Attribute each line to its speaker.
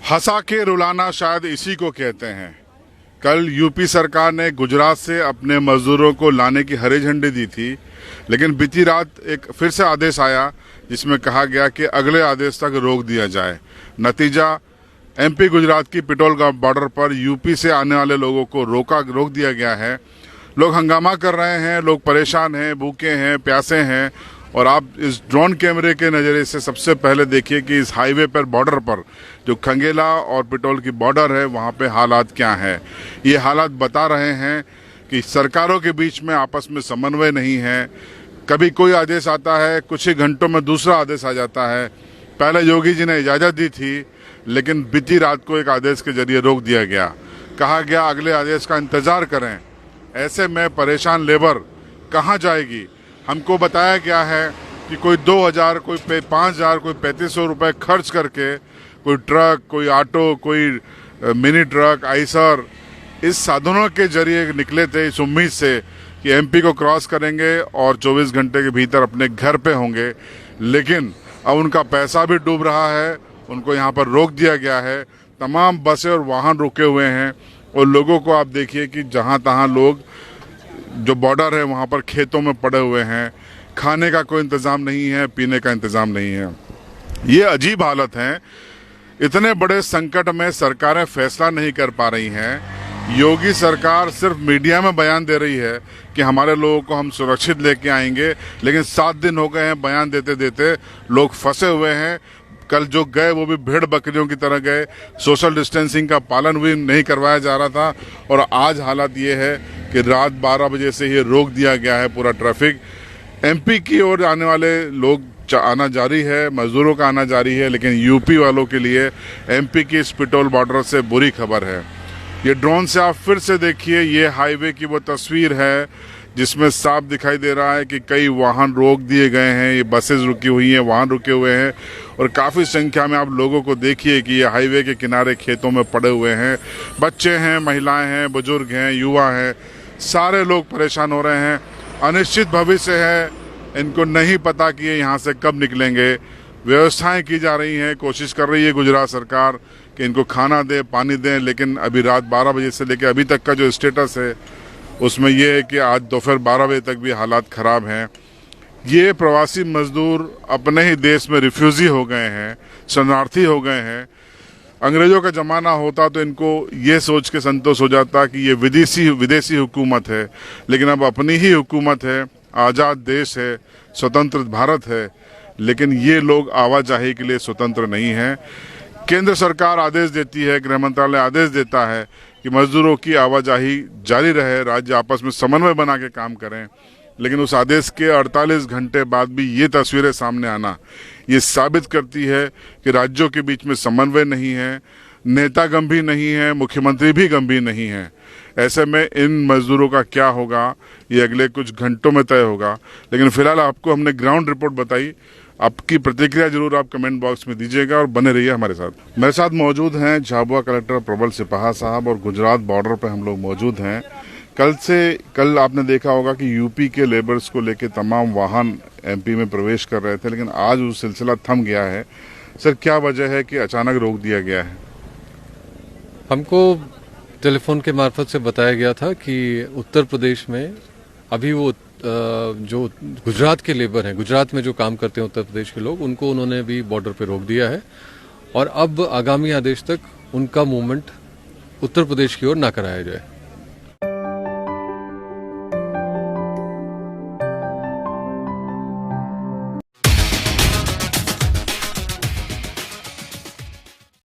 Speaker 1: हंसा के रुलाना शायद इसी को कहते हैं। कल यूपी सरकार ने गुजरात से अपने मजदूरों को लाने की हरी झंडी दी थी, लेकिन बीती रात एक फिर से आदेश आया जिसमें कहा गया कि अगले आदेश तक रोक दिया जाए। नतीजा, एमपी गुजरात की पिटोल बॉर्डर पर यूपी से आने वाले लोगों को रोक दिया गया है। लोग हंगामा कर रहे हैं, लोग परेशान हैं, भूखे हैं, प्यासे हैं। और आप इस ड्रोन कैमरे के नज़रिए से सबसे पहले देखिए कि इस हाईवे पर बॉर्डर पर जो खंगेला और पिटोल की बॉर्डर है वहाँ पे हालात क्या है। ये हालात बता रहे हैं कि सरकारों के बीच में आपस में समन्वय नहीं है। कभी कोई आदेश आता है, कुछ ही घंटों में दूसरा आदेश आ जाता है। पहले योगी जी ने इजाज़त दी थी, लेकिन बीती रात को एक आदेश के जरिए रोक दिया गया। कहा गया अगले आदेश का इंतज़ार करें। ऐसे में परेशान लेबर कहाँ जाएगी? हमको बताया गया है कि कोई 2000, कोई 5000, कोई 3500 रुपये खर्च करके कोई ट्रक, कोई ऑटो, कोई मिनी ट्रक, आइसर, इस साधनों के जरिए निकले थे इस उम्मीद से कि एमपी को क्रॉस करेंगे और 24 घंटे के भीतर अपने घर पे होंगे। लेकिन अब उनका पैसा भी डूब रहा है, उनको यहाँ पर रोक दिया गया है। तमाम बसें और वाहन रुके हुए हैं और लोगों को आप देखिए कि जहाँ तहाँ लोग जो बॉर्डर है वहाँ पर खेतों में पड़े हुए हैं। खाने का कोई इंतज़ाम नहीं है, पीने का इंतज़ाम नहीं है। ये अजीब हालत है। इतने बड़े संकट में सरकारें फैसला नहीं कर पा रही हैं। योगी सरकार सिर्फ मीडिया में बयान दे रही है कि हमारे लोगों को हम सुरक्षित लेके आएंगे, लेकिन 7 दिन हो गए हैं बयान देते देते। लोग फंसे हुए हैं। कल जो गए वो भी भेड़ बकरियों की तरह गए। सोशल डिस्टेंसिंग का पालन भी नहीं करवाया जा रहा था। और आज हालत ये है कि रात 12 बजे से ये रोक दिया गया है पूरा ट्रैफिक। एमपी की ओर आने वाले लोग आना जारी है, मजदूरों का आना जारी है, लेकिन यूपी वालों के लिए एमपी की इस पिटोल बॉर्डर से बुरी खबर है। ये ड्रोन से आप फिर से देखिए, ये हाईवे की वो तस्वीर है जिसमें साफ दिखाई दे रहा है कि कई वाहन रोक दिए गए हैं। ये बसेस रुकी हुई हैं, वाहन रुके हुए हैं और काफ़ी संख्या में आप लोगों को देखिए कि ये हाईवे के किनारे खेतों में पड़े हुए हैं। बच्चे हैं, महिलाएं हैं, बुजुर्ग हैं, युवा हैं, सारे लोग परेशान हो रहे हैं। अनिश्चित भविष्य है, इनको नहीं पता कि ये यहाँ से कब निकलेंगे। व्यवस्थाएं की जा रही हैं, कोशिश कर रही है गुजरात सरकार कि इनको खाना दे, पानी दें, लेकिन अभी रात 12 बजे से लेकर अभी तक का जो स्टेटस है उसमें यह है कि आज दोपहर 12 बजे तक भी हालात ख़राब हैं। ये प्रवासी मजदूर अपने ही देश में रिफ्यूजी हो गए हैं, शरणार्थी हो गए हैं। अंग्रेजों का ज़माना होता तो इनको ये सोच के संतोष हो जाता कि ये विदेशी हुकूमत है, लेकिन अब अपनी ही हुकूमत है, आज़ाद देश है, स्वतंत्र भारत है, लेकिन ये लोग आवाजाही के लिए स्वतंत्र नहीं हैं। केंद्र सरकार आदेश देती है, गृह मंत्रालय आदेश देता है कि मजदूरों की आवाजाही जारी रहे, राज्य आपस में समन्वय बना के काम करें, लेकिन उस आदेश के 48 घंटे बाद भी ये तस्वीरें सामने आना ये साबित करती है कि राज्यों के बीच में समन्वय नहीं है, नेता गंभीर नहीं है, मुख्यमंत्री भी गंभीर नहीं है। ऐसे में इन मजदूरों का क्या होगा ये अगले कुछ घंटों में तय होगा। लेकिन फिलहाल आपको हमने ग्राउंड रिपोर्ट बताई। आपकी प्रतिक्रिया जरूर आप कमेंट बॉक्स में दीजिएगा और बने रहिए हमारे साथ। मेरे साथ मौजूद हैं झाबुआ कलेक्टर प्रबल सिपाहा साहब और गुजरात बॉर्डर पर हम लोग मौजूद हैं। कल आपने देखा होगा कि यूपी के लेबर्स को लेके तमाम वाहन एमपी में प्रवेश कर रहे थे, लेकिन आज वो सिलसिला थम गया है। सर, क्या वजह है कि अचानक रोक दिया गया है?
Speaker 2: हमको टेलीफोन के मार्फत से बताया गया था कि उत्तर प्रदेश में अभी वो जो गुजरात के लेबर हैं, गुजरात में जो काम करते हैं उत्तर प्रदेश के लोग, उनको उन्होंने भी बॉर्डर पे रोक दिया है और अब आगामी आदेश तक उनका मूवमेंट उत्तर प्रदेश की ओर ना कराया जाए।